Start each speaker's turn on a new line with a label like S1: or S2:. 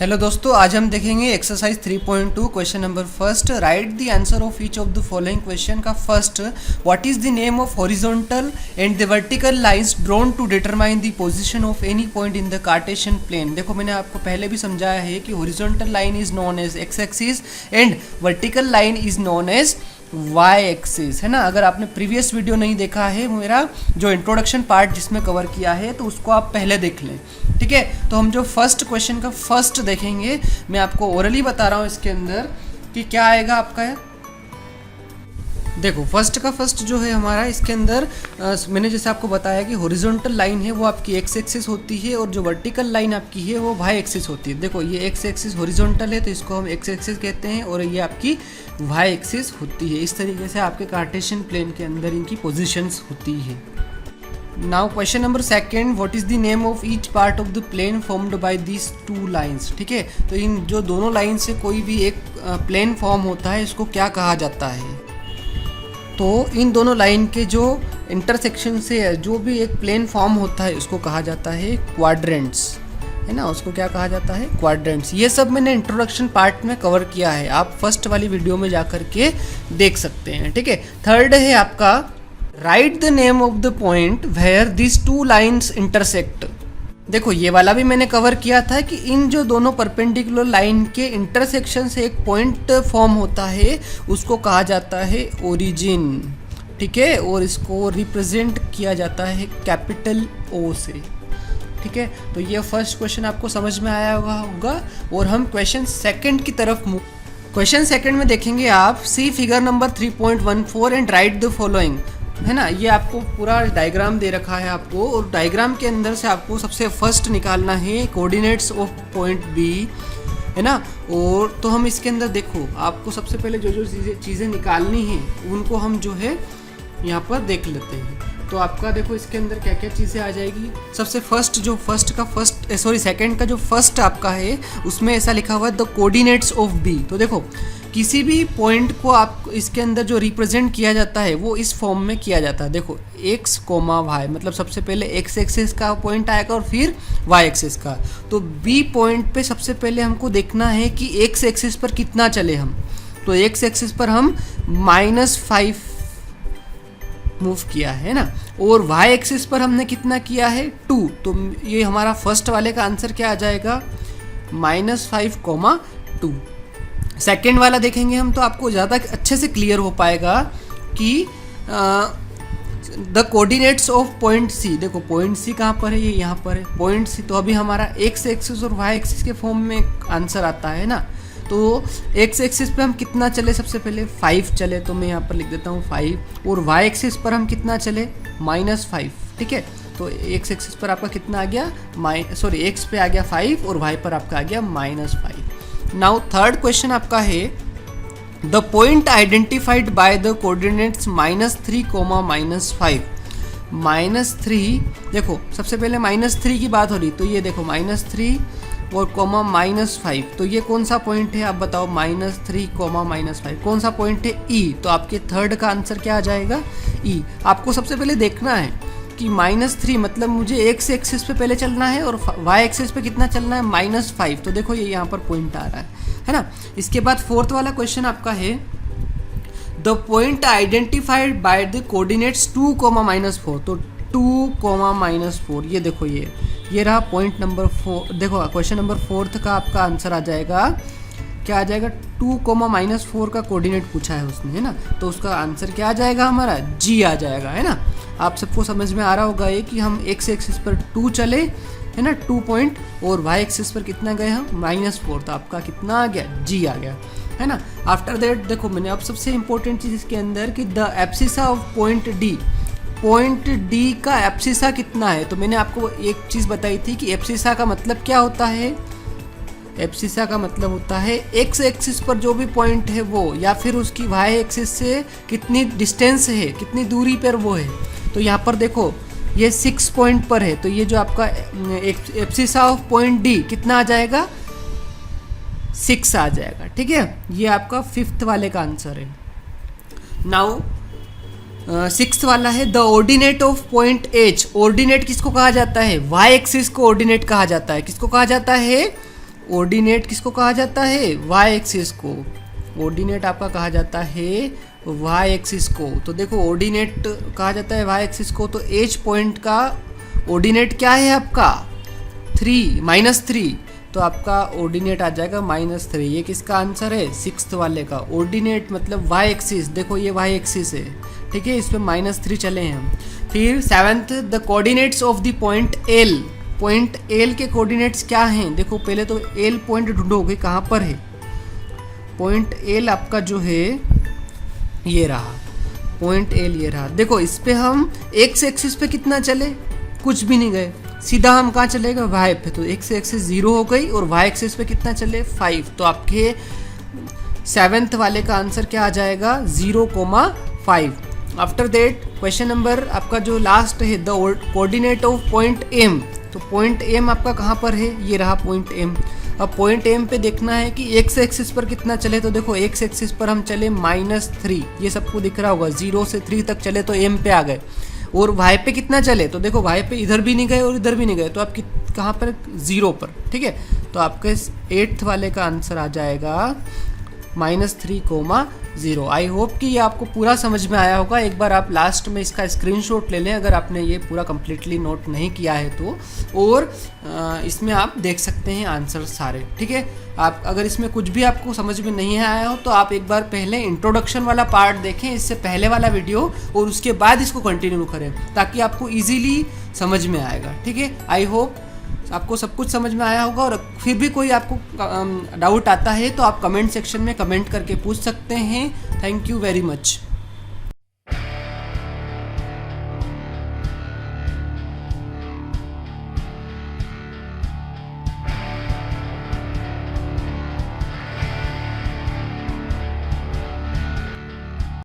S1: Hello दोस्तों, आज हम देखेंगे exercise 3.2 question number first. Write the answer of each of the following question का first, what is the name of horizontal and the vertical lines drawn to determine the position of any point in the Cartesian plane. देखो, मैंने आपको पहले भी समझाया है कि horizontal line is known as x axis and vertical line is known as y axis, है ना। अगर आपने प्रीवियस वीडियो नहीं देखा है, मेरा जो इंट्रोडक्शन पार्ट जिसमें कवर किया है, तो उसको आप पहले देख लें, ठीक है। तो हम जो फर्स्ट क्वेश्चन का फर्स्ट देखेंगे, मैं आपको ओरली बता रहा हूँ इसके अंदर कि क्या आएगा आपका। देखो, फर्स्ट का फर्स्ट जो है हमारा, इसके अंदर मैंने जैसे आपको बताया कि हॉरिजॉन्टल लाइन है वो आपकी एक्स एक्सिस होती है और जो वर्टिकल लाइन आपकी है वो वाई एक्सिस होती है। देखो, ये एक्स एक्सिस हॉरिजॉन्टल है तो इसको हम एक्स एक्सिस कहते हैं और ये आपकी वाई एक्सिस होती है। इस तरीके से आपके कार्टेशियन प्लेन के अंदर इनकी पोजीशंस होती है। Now question number second, what is the name of each part of the plane formed by this two lines. ठीक है, तो इन जो दोनों लाइन से कोई भी एक प्लेन फॉर्म होता है, इसको क्या कहा जाता है। तो इन दोनों लाइन के जो इंटरसेक्शन से जो भी एक प्लेन फॉर्म होता है, उसको कहा जाता है क्वाड्रेंट्स, है ना। उसको क्या कहा जाता है, क्वाड्रेंट्स। ये सब मैंने इंट्रोडक्शन पार्ट में कवर किया है, आप फर्स्ट वाली वीडियो में जा करके देख सकते हैं, ठीक है। थर्ड है आपका, write the name of the point where this two lines intersect. देखो, ये वाला भी मैंने कवर किया था कि इन जो दोनों परपेंडिकुलर लाइन के इंटरसेक्शन से एक पॉइंट फॉर्म होता है, उसको कहा जाता है ओरिजिन, ठीक है। और इसको रिप्रेजेंट किया जाता है कैपिटल ओ से, ठीक है। तो ये फर्स्ट क्वेश्चन आपको समझ में आया होगा और हम क्वेश्चन सेकंड की तरफ क्वेश्चन सेकंड में देखेंगे आप। See figure number 3.14 and write the following, है ना। ये आपको पूरा डायग्राम दे रखा है आपको, और डायग्राम के अंदर से आपको सबसे फर्स्ट निकालना है कोऑर्डिनेट्स ऑफ पॉइंट बी, है ना। और तो हम इसके अंदर देखो, आपको सबसे पहले जो जो चीज़ें निकालनी हैं उनको हम जो है यहाँ पर देख लेते हैं। तो आपका देखो, इसके अंदर क्या क्या चीज़ें आ जाएगी। सबसे फर्स्ट जो सेकंड का जो फर्स्ट आपका है, उसमें ऐसा लिखा हुआ है द कोऑर्डिनेट्स ऑफ बी। तो देखो, किसी भी पॉइंट को आप इसके अंदर जो रिप्रेजेंट किया जाता है वो इस फॉर्म में किया जाता है। देखो, एक्स कोमा वाई, मतलब सबसे पहले एक्स एक्सिस का पॉइंट आएगा और फिर वाई एक्सिस का। तो बी पॉइंट पे सबसे पहले हमको देखना है कि एक्स एक्सिस पर कितना चले हम। तो एक्स एक्सिस पर हम -5 मूव किया है ना, और वाई एक्सिस पर हमने कितना किया है, 2। तो ये हमारा फर्स्ट वाले का आंसर क्या आ जाएगा, -5,2। सेकेंड वाला देखेंगे हम, तो आपको ज़्यादा अच्छे से क्लियर हो पाएगा कि the coordinates of point C. देखो, पॉइंट सी कहाँ पर है, ये यहाँ पर है पॉइंट सी। तो अभी हमारा एक्स एक्सिस और वाई एक्सिस के फॉर्म में आंसर आता है ना। तो एक्स एक्सिस पे हम कितना चले, सबसे पहले 5 चले, तो मैं यहाँ पर लिख देता हूँ 5। और वाई एक्सिस पर हम कितना चले, -5, ठीक है। तो एक्स एक्सिस पर आपका कितना आ गया, एक्स पे आ गया 5 और वाई पर आपका आ गया -5। नाउ थर्ड क्वेश्चन आपका है, the point identified by the coordinates -3, -5। -3, देखो सबसे पहले -3 की बात हो रही, तो ये देखो -3 और कोमा -5। तो ये कौन सा पॉइंट है, आप बताओ। -3, -5 कौन सा पॉइंट है, ई। तो आपके थर्ड का आंसर क्या आ जाएगा, ई। आपको सबसे पहले देखना है कि -3 मतलब मुझे एक्स एक्सिस पे पहले चलना है और वाई एक्सिस पे कितना चलना है, -5। तो देखो, ये यहाँ पर पॉइंट आ रहा है ना। इसके बाद फोर्थ वाला क्वेश्चन आपका है, the point identified by the coordinates 2, -4। तो 2, -4, ये देखो, ये रहा पॉइंट नंबर 4। देखो, क्वेश्चन नंबर 4 का आपका आंसर आ जाएगा, क्या आ जाएगा, 2, -4 का कोऑर्डिनेट पूछा है उसने, है ना। तो उसका आंसर क्या आ जाएगा हमारा, जी आ जाएगा, है ना। आप सबको समझ में आ रहा होगा ये कि हम एक्स एक्सिस पर 2 चले, है ना, 2 पॉइंट, और वाई एक्सिस पर कितना गए हम, -4। तो आपका कितना आ गया, जी आ गया, है ना। आफ्टर दैट देखो, मैंने अब सबसे इंपॉर्टेंट चीज़ इसके अंदर कि the abscissa of point D. Point D का एब्सिसा कितना है। तो मैंने आपको एक चीज़ बताई थी कि एब्सिसा का मतलब क्या होता है। एब्सिसा का मतलब होता है एक्स एक्सिस पर जो भी पॉइंट है वो, या फिर उसकी वाई एक्सिस से कितनी डिस्टेंस है, कितनी दूरी पर वो है। तो यहाँ पर देखो, ये 6 पॉइंट पर है, तो ये जो आपका एब्सिसा ऑफ पॉइंट डी कितना आ जाएगा, 6 आ जाएगा, ठीक है। ये आपका 5th वाले का आंसर है। नाउ 6th वाला है, the ordinate of point H. Ordinate किसको कहा जाता है, वाई एक्सिस को ऑर्डिनेट कहा जाता है। किसको कहा जाता है, ऑर्डिनेट किसको कहा जाता है, वाई एक्सिस को। ऑर्डिनेट आपका कहा जाता है वाई एक्सिस को। तो देखो ऑर्डिनेट कहा जाता है वाई एक्सिस को, तो एज पॉइंट का ऑर्डिनेट क्या है आपका 3 -3, तो आपका ऑर्डिनेट आ जाएगा -3। ये किसका आंसर है, 6th वाले का। ऑर्डिनेट मतलब वाई एक्सिस, देखो ये वाई एक्सिस है, ठीक है, इस पे -3 चले हैं हम। फिर 7th, the coordinates of the point L. Point L के कोऑर्डिनेट्स क्या हैं, देखो पहले तो एल पॉइंट ढूंढोगे कहाँ पर है। पॉइंट एल आपका जो है ये रहा, पॉइंट एल ये रहा। देखो इस पे हम एक्स एक्सिस पे कितना चले, कुछ भी नहीं गए, सीधा हम कहाँ चले गए, वाई पे। तो एक्स एक्सिस 0 हो गई और वाई एक्सिस पे कितना चले 5। तो आपके 7th वाले का आंसर क्या आ जाएगा 0,5। आफ्टर दैट क्वेश्चन नंबर आपका जो लास्ट है, the coordinate of point M. तो पॉइंट एम आपका कहाँ पर है, ये रहा पॉइंट एम। अब पॉइंट एम पे देखना है कि एक्स एक्सिस पर कितना चले। तो देखो एक्स एक्सिस पर हम चले -3, ये सबको दिख रहा होगा, 0 से 3 तक चले तो एम पे आ गए। और वाई पे कितना चले, तो देखो वाई पे इधर भी नहीं गए और इधर भी नहीं गए, तो आप कहाँ पर 0 पर, ठीक है। तो आपके 8th वाले का आंसर आ जाएगा -3,0। आई होप कि ये आपको पूरा समझ में आया होगा। एक बार आप लास्ट में इसका स्क्रीनशॉट ले लें अगर आपने ये पूरा कंप्लीटली नोट नहीं किया है तो, और इसमें आप देख सकते हैं आंसर सारे, ठीक है। आप अगर इसमें कुछ भी आपको समझ में नहीं आया हो तो आप एक बार पहले इंट्रोडक्शन वाला पार्ट देखें, इससे पहले वाला वीडियो, और उसके बाद इसको कंटिन्यू करें ताकि आपको ईजीली समझ में आएगा, ठीक है। आई होप आपको सब कुछ समझ में आया होगा। और फिर भी कोई आपको डाउट आता है तो आप कमेंट सेक्शन में कमेंट करके पूछ सकते हैं। Thank you very much.